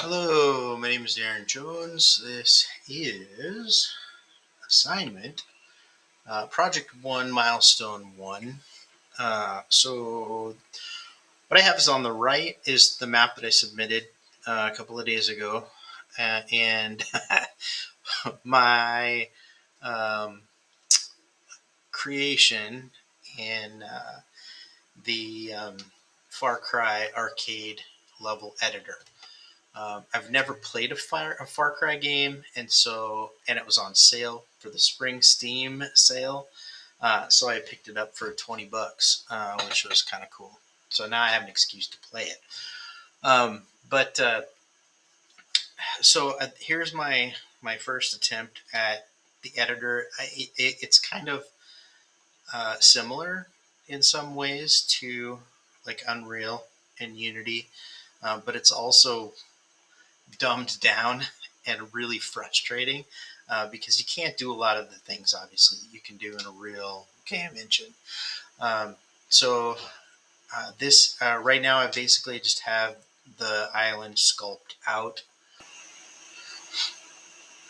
Hello, my name is Aaron Jones. This is assignment project 1, milestone 1. So what I have is on the right is the map that I submitted a couple of days ago. And my um, creation in the Far Cry arcade level editor. I've never played a Far Cry game, and it was on sale for the spring Steam sale, so I picked it up for $20, which was kind of cool. So now I have an excuse to play it. But so here's my first attempt at the editor. It's kind of similar in some ways to like Unreal and Unity, but it's also dumbed down and really frustrating because you can't do a lot of the things, obviously, that you can do in a real game engine. Um, so this right now, I basically just have the island sculpt out.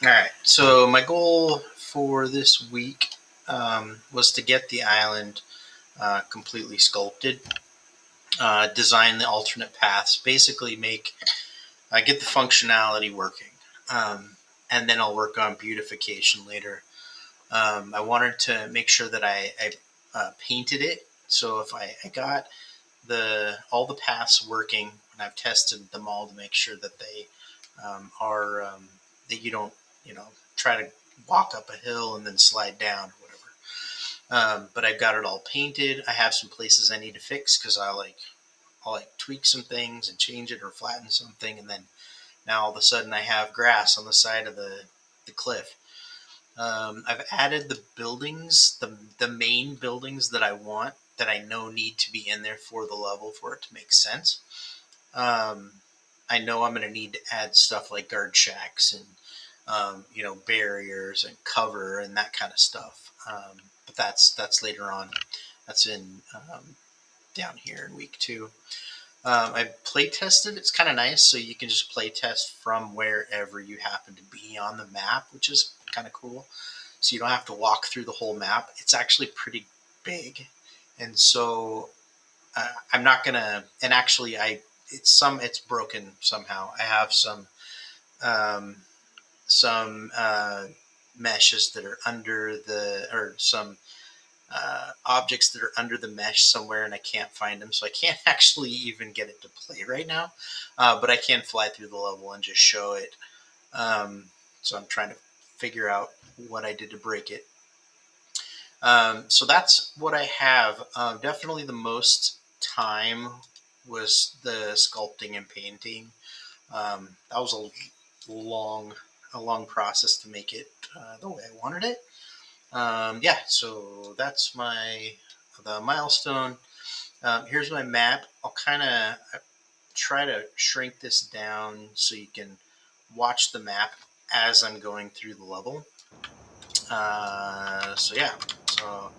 All right. So my goal for this week was to get the island completely sculpted, design the alternate paths, basically get the functionality working. And then I'll work on beautification later. I wanted to make sure that I painted it. So if I got all the paths working, and I've tested them all to make sure that they are that you don't try to walk up a hill and then slide down or whatever. But I've got it all painted. I have some places I need to fix because I'll like tweak some things and change it or flatten something, and then now all of a sudden I have grass on the side of the cliff. I've added the buildings, the main buildings that I want, that I know need to be in there for the level for it to make sense. Um, I know I'm going to need to add stuff like guard shacks and barriers and cover and that kind of stuff. But that's later on. That's in down here in week 2. I play tested. It's kind of nice, so you can just play test from wherever you happen to be on the map, which is kind of cool. So you don't have to walk through the whole map. It's actually pretty big, and so I'm not gonna. And actually, it's broken somehow. I have um, some meshes that are under or some objects that are under the mesh somewhere, and I can't find them, so I can't actually even get it to play right now. But I can fly through the level and just show it. So I'm trying to figure out what I did to break it. So that's what I have. Definitely the most time was the sculpting and painting. That was a long process to make it the way I wanted it. Yeah, so that's the milestone. Here's my map. I'll kind of try to shrink this down so you can watch the map as I'm going through the level. So yeah, so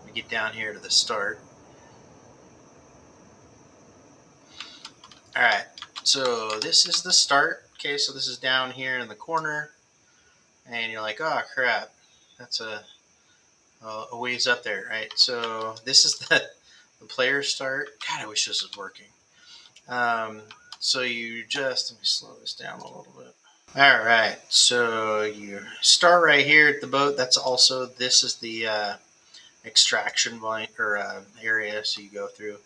we get down here to the start. All right, so this is the start. Okay, so this is down here in the corner, and you're like, oh crap, that's a ways up there, right? So this is the player start. God, I wish this was working. So you just, let me slow this down a little bit. All right, so you start right here at the boat. This is the extraction point or area. So you go through.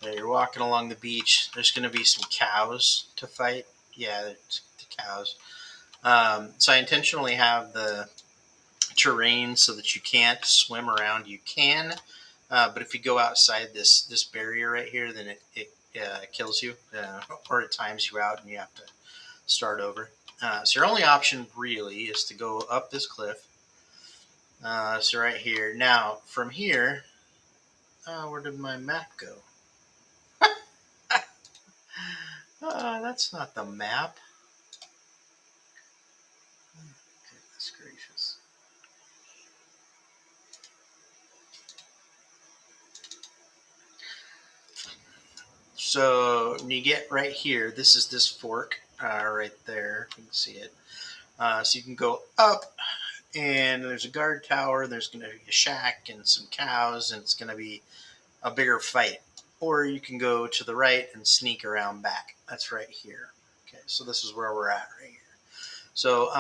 You're walking along the beach. There's going to be some cows to fight. Yeah, the cows. So I intentionally have the terrain so that you can't swim around. You can, but if you go outside this barrier right here, then it kills you, or it times you out, and you have to start over. So your only option really is to go up this cliff. So right here. Now from here, where did my map go? That's not the map. Goodness gracious. So when you get right here, this is this fork. right there. You can see it. So you can go up, and there's a guard tower. There's going to be a shack and some cows, and it's going to be a bigger fight. Or you can go to the right and sneak around back. That's right here. Okay, so this is where we're at right here. So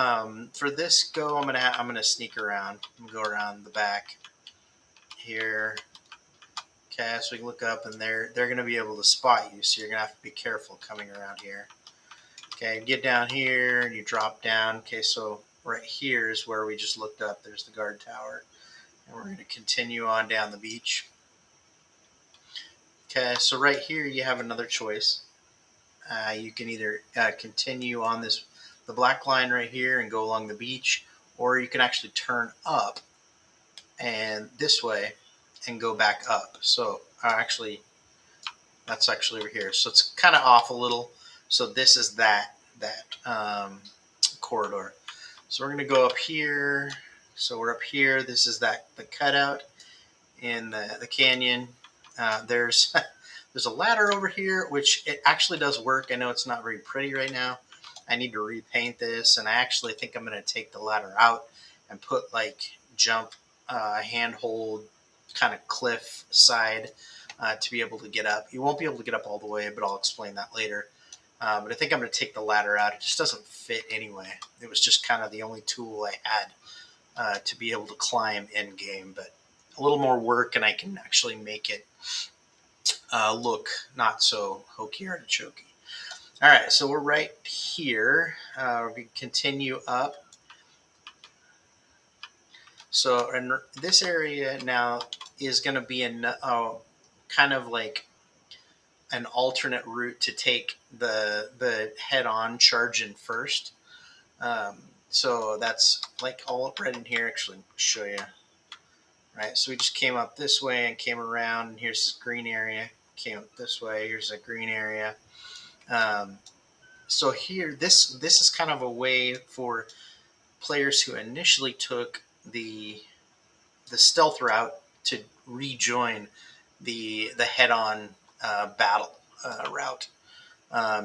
for this go, I'm gonna sneak around. I'm gonna go around the back here. Okay, so we can look up, and they're gonna be able to spot you. So you're gonna have to be careful coming around here. Okay, get down here and you drop down. Okay, so right here is where we just looked up. There's the guard tower, and we're gonna continue on down the beach. Okay, so right here you have another choice. You can either continue on the black line right here and go along the beach, or you can actually turn up and this way and go back up. So actually, that's actually over here. So it's kind of off a little. So this is that corridor. So we're going to go up here. So we're up here. This is the cutout in the canyon. There's there's a ladder over here, which it actually does work. I know it's not very pretty right now. I need to repaint this, and I actually think I'm going to take the ladder out and put like jump handhold kind of cliff side to be able to get up. You won't be able to get up all the way, but I'll explain that later. But I think I'm going to take the ladder out. It just doesn't fit anyway. It was just kind of the only tool I had to be able to climb in game, but a little more work and I can actually make it look not so hokey artichoke. All right, so we're right here. We continue up. So in this area now is going to be kind of like an alternate route to take the head-on charge in first. So that's like all up right in here. Actually, I'll show you. Right, so we just came up this way and came around, and here's this green area. Came up this way. Here's a green area. So here, this is kind of a way for players who initially took the stealth route to rejoin the head-on battle route.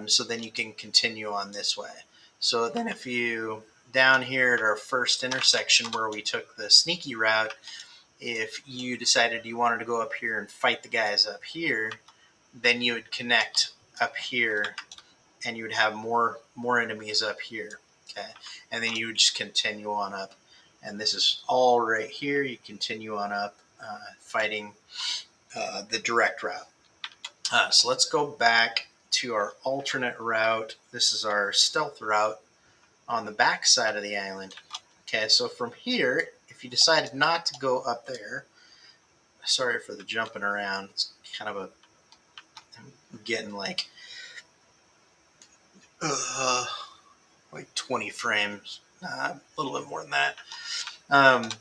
So then you can continue on this way. So then if you down here at our first intersection where we took the sneaky route, if you decided you wanted to go up here and fight the guys up here, then you would connect up here and you would have more enemies up here. Okay, and then you would just continue on up, and this is all right here. You continue on up, fighting the direct route. So let's go back to our alternate route. This is our stealth route on the back side of the island. Okay, so from here, if you decided not to go up there, sorry for the jumping around. It's kind of I'm getting like 20 frames, a little bit more than that.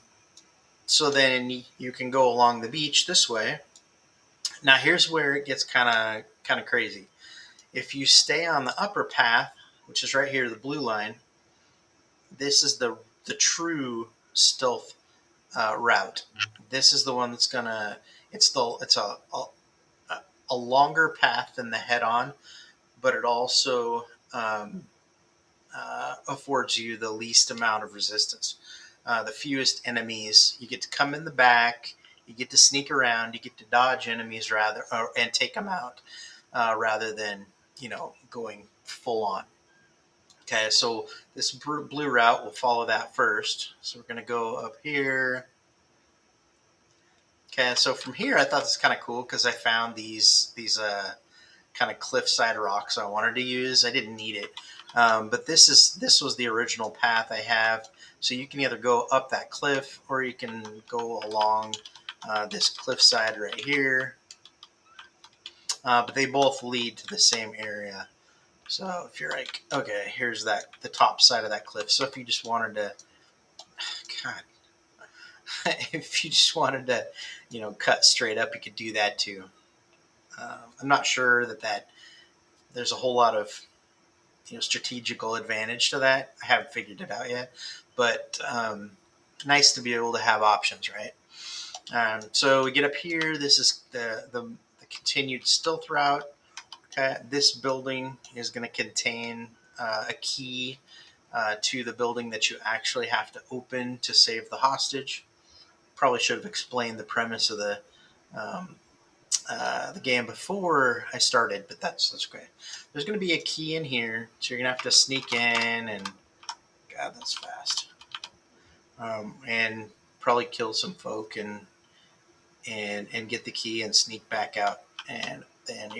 So then you can go along the beach this way. Now here's where it gets kind of crazy. If you stay on the upper path, which is right here, the blue line, this is the true stealth route. This is the one that's gonna. It's a longer path than the head-on, but it also affords you the least amount of resistance, the fewest enemies. You get to come in the back. You get to sneak around. You get to dodge enemies and take them out rather than going full on. Okay, so this blue route will follow that first. So we're going to go up here. Okay, so from here, I thought this was kind of cool because I found these kind of cliffside rocks I wanted to use. I didn't need it, but this was the original path I have. So you can either go up that cliff or you can go along this cliffside right here. But they both lead to the same area. So if you're like, okay, here's the top side of that cliff. So if you just wanted to, God, if you just wanted to, cut straight up, you could do that too. I'm not sure that there's a whole lot of, strategical advantage to that. I haven't figured it out yet, but nice to be able to have options, right? So we get up here. This is the continued stealth route. Okay, this building is going to contain a key to the building that you actually have to open to save the hostage. Probably should have explained the premise of um, the game before I started, but that's great. There's going to be a key in here, so you're going to have to sneak in, and God, that's fast. And probably kill some folk and get the key and sneak back out, and then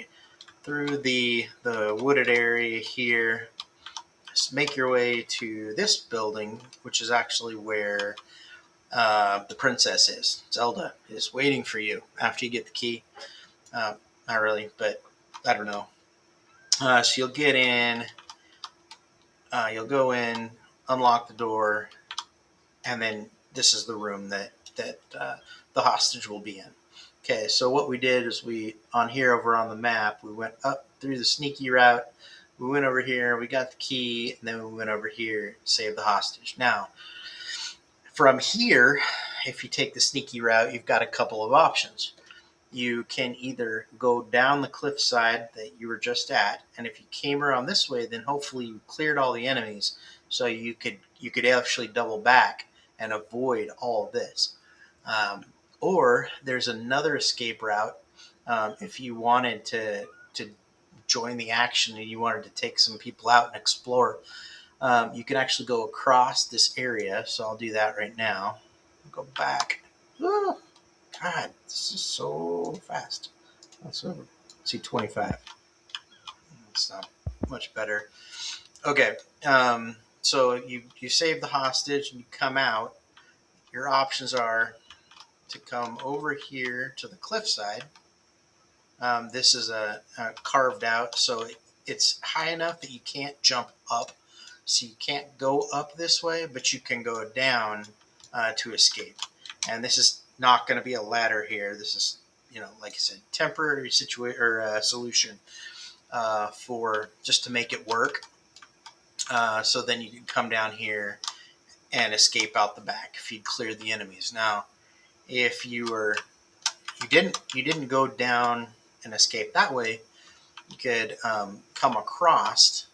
through the wooded area here. Just make your way to this building, which is actually where the princess is. Zelda is waiting for you after you get the key. Not really, but I don't know. So you'll get in, you'll go in, unlock the door, and then this is the room that the hostage will be in. Okay, so what we did is we on here over on the map, we went up through the sneaky route. We went over here, we got the key, and then we went over here, saved the hostage. Now, from here, if you take the sneaky route, you've got a couple of options. You can either go down the cliffside that you were just at, and if you came around this way, then hopefully you cleared all the enemies, so you could actually double back and avoid all of this. Or there's another escape route if you wanted to join the action and you wanted to take some people out and explore. You can actually go across this area, so I'll do that right now. Go back. Oh, God, this is so fast. Let's see 25. It's not much better. Okay, so you save the hostage and you come out. Your options are to come over here to the cliffside. This is a carved out, so it's high enough that you can't jump up. So you can't go up this way, but you can go down to escape. And this is not going to be a ladder here. This is, like I said, temporary situation or solution for just to make it work. So then you can come down here and escape out the back if you'd cleared the enemies. Now, if you didn't go down and escape that way, you could come across,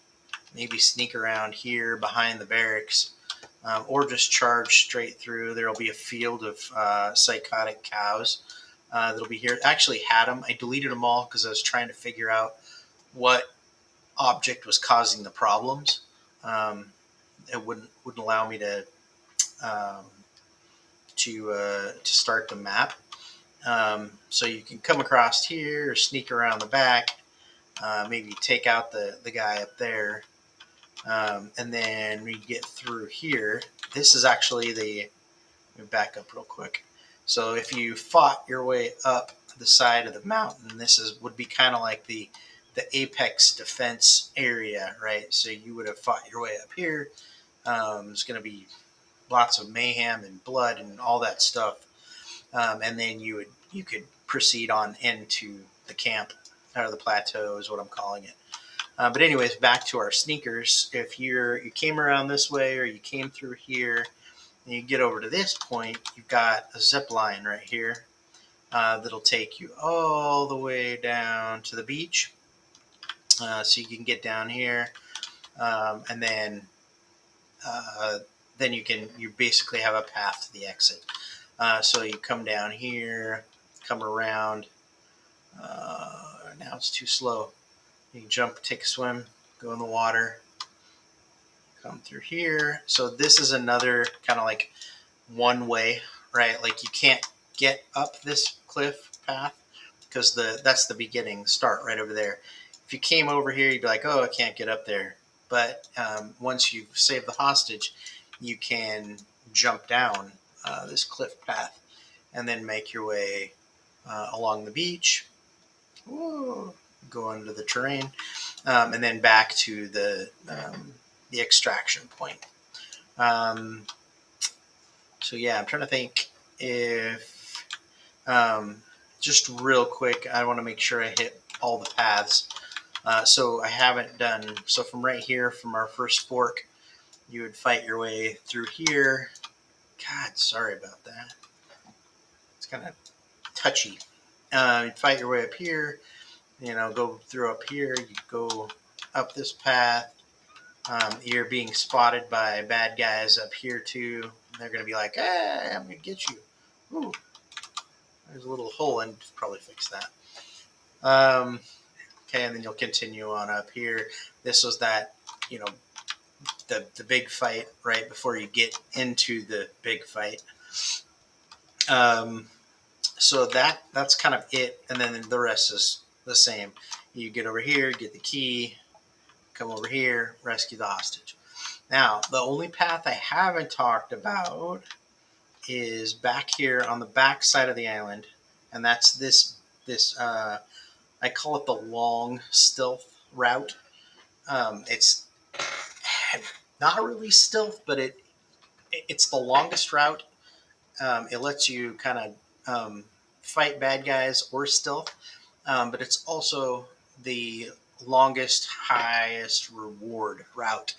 maybe sneak around here behind the barracks, or just charge straight through. There'll be a field of psychotic cows that'll be here. I actually had them. I deleted them all because I was trying to figure out what object was causing the problems. It wouldn't allow me um, to start the map. So you can come across here or sneak around the back, maybe take out the guy up there, and then we get through here. This is actually let me back up real quick. So if you fought your way up the side of the mountain, would be kind of like the apex defense area, right? So you would have fought your way up here. It's going to be lots of mayhem and blood and all that stuff, and then you could proceed on into the camp or the plateau is what I'm calling it. But anyways, back to our sneakers. If you came around this way or you came through here, and you get over to this point, you've got a zip line right here that'll take you all the way down to the beach. So you can get down here, and then you basically have a path to the exit. So you come down here, come around. Now it's too slow. You can jump, take a swim, go in the water, come through here. So this is another kind of like one way, right? Like you can't get up this cliff path because that's the beginning start right over there. If you came over here, you'd be like, oh, I can't get up there. But once you've saved the hostage, you can jump down this cliff path and then make your way along the beach. Ooh, go under the terrain, and then back to the extraction point. So yeah, I'm trying to think if just real quick, I want to make sure I hit all the paths. So I haven't done, so from right here, from our first fork, you would fight your way through here. God, sorry about that. It's kind of touchy. You'd fight your way up here, go through up here. You go up this path. You're being spotted by bad guys up here too. They're going to be like, hey, I'm going to get you. Ooh, there's a little hole and probably fix that. Okay, and then you'll continue on up here. This was that, the big fight right before you get into the big fight. So that's kind of it, and then the rest is the same. You get over here, get the key, come over here, rescue the hostage. Now, the only path I haven't talked about is back here on the back side of the island, and that's this I call it the long stealth route. It's not really stealth, but it's the longest route. It lets you kind of fight bad guys or stealth, but it's also the longest, highest reward route.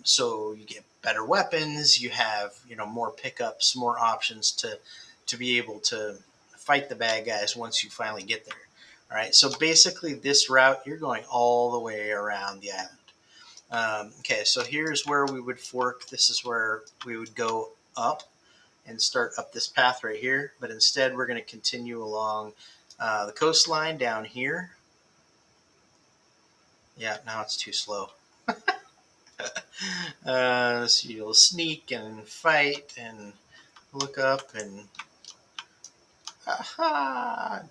So you get better weapons, you have more pickups, more options to be able to fight the bad guys once you finally get there. All right, so basically this route you're going all the way around the island. Okay, so here's where we would fork. This is where we would go up and start up this path right here. But instead, we're going to continue along the coastline down here. Yeah, now it's too slow. So you'll sneak and fight and look up and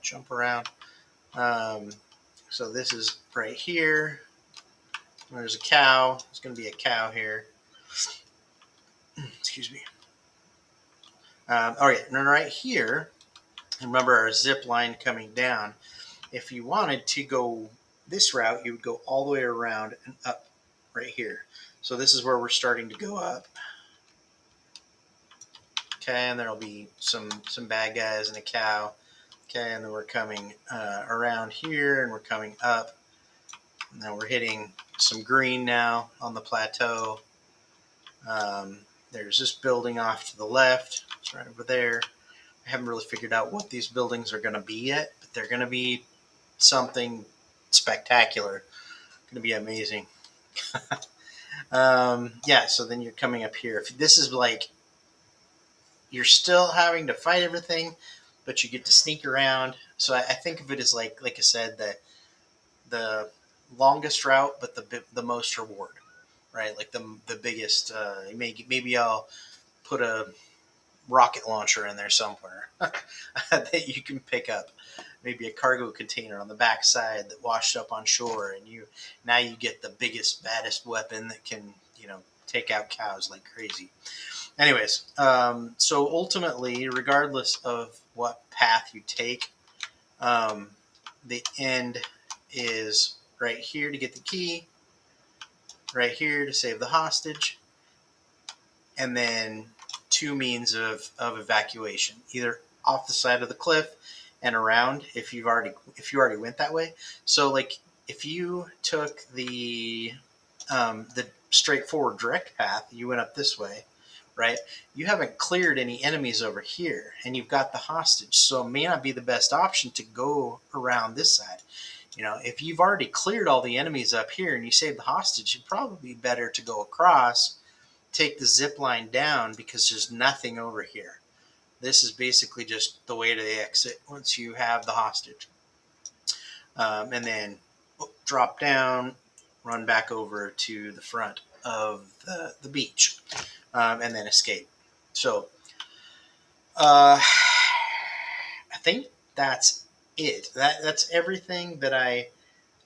jump around. So this is right here. There's a cow. There's going to be a cow here. Excuse me. All right, and then right here, remember our zip line coming down. If you wanted to go this route, you would go all the way around and up right here. So this is where we're starting to go up. Okay, and there'll be some bad guys and a cow. Okay, and then we're coming around here and we're coming up. And then we're hitting some green now on the plateau. There's this building off to the left. It's right over there. I haven't really figured out what these buildings are going to be yet, but they're going to be something spectacular. Going to be amazing. Yeah, so then you're coming up here. If this is like you're still having to fight everything, but you get to sneak around. So I think of it as like I said, the longest route, but the most reward, right? Like the biggest. Maybe I'll put a rocket launcher in there somewhere that you can pick up. Maybe a cargo container on the backside that washed up on shore, and you get the biggest, baddest weapon that can take out cows like crazy. Anyways, so ultimately, regardless of what path you take, the end is right here to get the key, right here to save the hostage, and then two means of evacuation, either off the side of the cliff and around if you already went that way. So like if you took the straightforward direct path, you went up this way, right? You haven't cleared any enemies over here and you've got the hostage, so it may not be the best option to go around this side. If you've already cleared all the enemies up here and you save the hostage, it'd probably be better to go across, take the zip line down, because there's nothing over here. This is basically just the way to the exit once you have the hostage. And then drop down, run back over to the front of the beach, and then escape. So I think that's it. That's everything that I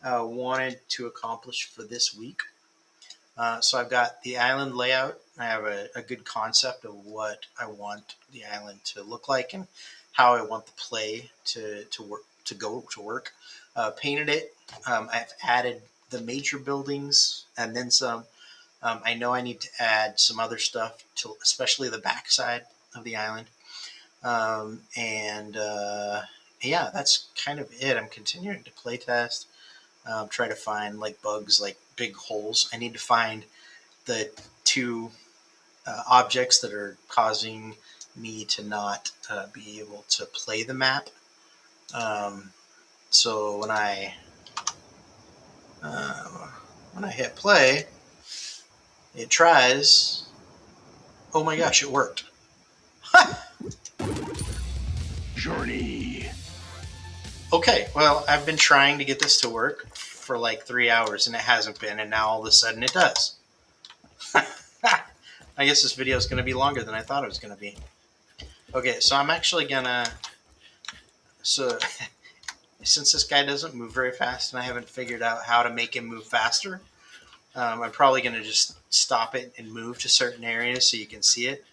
wanted to accomplish for this week. So I've got the island layout. I have a good concept of what I want the island to look like and how I want the play to go to work. Painted it. I've added the major buildings and then some. I know I need to add some other stuff to, especially the backside of the island. And yeah, that's kind of it. I'm continuing to play test. Try to find like bugs, like big holes. I need to find the two objects that are causing me to not be able to play the map. So when I hit play, it tries. Oh my gosh, it worked. Journey. Okay, well, I've been trying to get this to work for like 3 hours and it hasn't been, and now all of a sudden it does. I guess this video is going to be longer than I thought it was going to be. Okay, so I'm actually going to... So, since this guy doesn't move very fast and I haven't figured out how to make him move faster, I'm probably going to just stop it and move to certain areas so you can see it.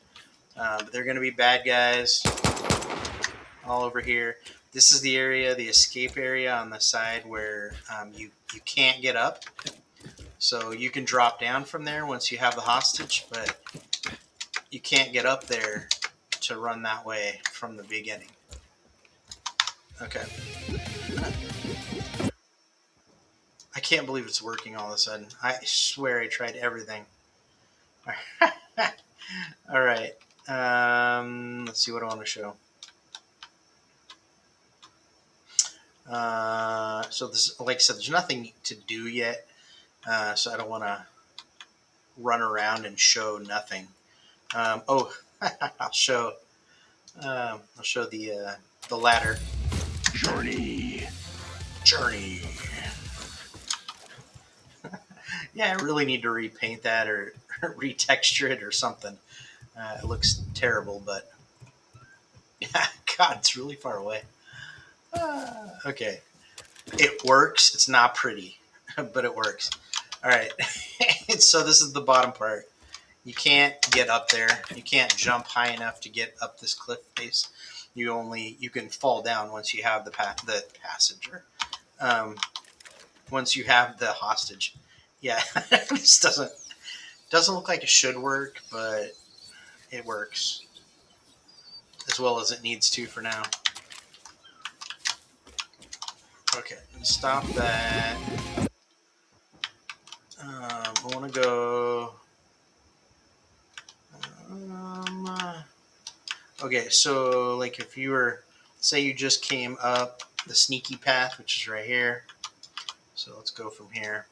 But they're going to be bad guys all over here. This is the area, the escape area on the side where you can't get up. So you can drop down from there once you have the hostage, but you can't get up there to run that way from the beginning. Okay. I can't believe it's working all of a sudden. I swear I tried everything. All right. Let's see what I want to show. So this, like I said, there's nothing to do yet. So I don't want to run around and show nothing. I'll show the ladder. Journey. Yeah, I really need to repaint that or retexture it or something. It looks terrible, but God, it's really far away. Okay, it works. It's not pretty, but it works. All right. So this is the bottom part. You can't get up there. You can't jump high enough to get up this cliff face. You can fall down once you have the passenger. Once you have the hostage. Yeah, this doesn't look like it should work, but it works as well as it needs to for now. Okay, stop that. I want to go. Okay, so like if you were, say you just came up the sneaky path, which is right here. So let's go from here.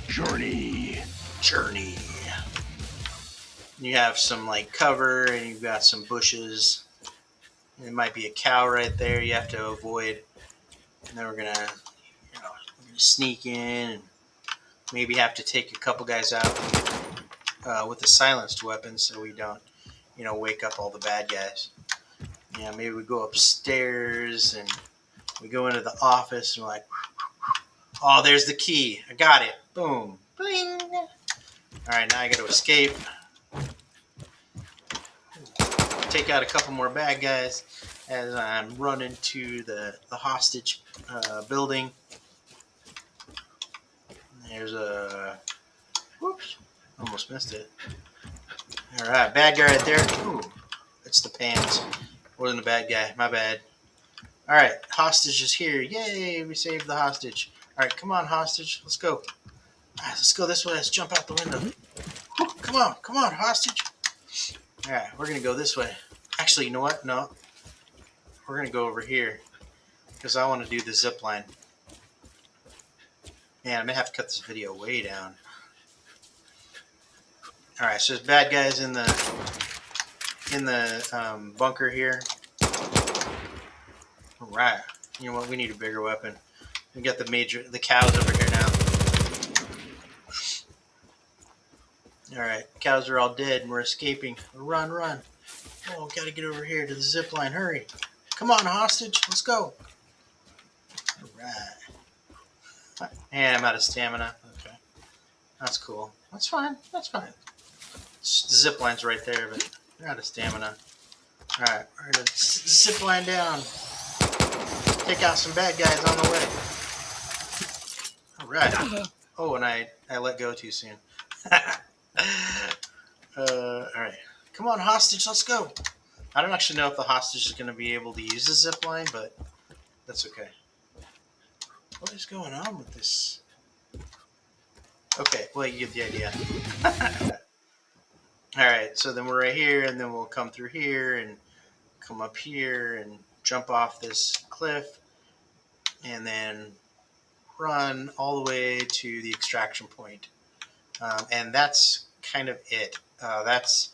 Journey. You have some like cover and you've got some bushes. There might be a cow right there you have to avoid. And then we're gonna sneak in and maybe have to take a couple guys out with a silenced weapon so we don't, wake up all the bad guys. Yeah, maybe we go upstairs and we go into the office and we're like, oh, there's the key. I got it. Boom. Bling. All right, now I got to escape. Take out a couple more bad guys as I'm running to the hostage building. There's a... Whoops. Almost missed it. All right, bad guy right there. Ooh, it's the pants. Wasn't a bad guy. My bad. All right, hostage is here. Yay, we saved the hostage. All right, come on, hostage. Let's go. All right, let's go this way. Let's jump out the window. Whew, come on, hostage. All right, we're going to go this way. Actually, you know what? No. We're going to go over here because I want to do the zip line. Man, I may have to cut this video way down. All right, so there's bad guys in the bunker here. All right. You know what? We need a bigger weapon. We got the cows over here now. All right, cows are all dead and we're escaping. Run. Oh, gotta get over here to the zip line. Hurry. Come on, hostage. Let's go. All right. And I'm out of stamina. Okay. That's cool. That's fine. The zip line's right there, but we're out of stamina. All right, we're gonna zip line down. Take out some bad guys on the way. All right. Oh, and I let go too soon. All right. Come on, hostage. Let's go. I don't actually know if the hostage is going to be able to use the zip line, but that's okay. What is going on with this? Okay, well, you get the idea. All right, so then we're right here, and then we'll come through here and come up here and jump off this cliff, and then run all the way to the extraction point. And that's kind of it. That's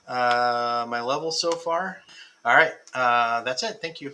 my level so far. All right, that's it. Thank you.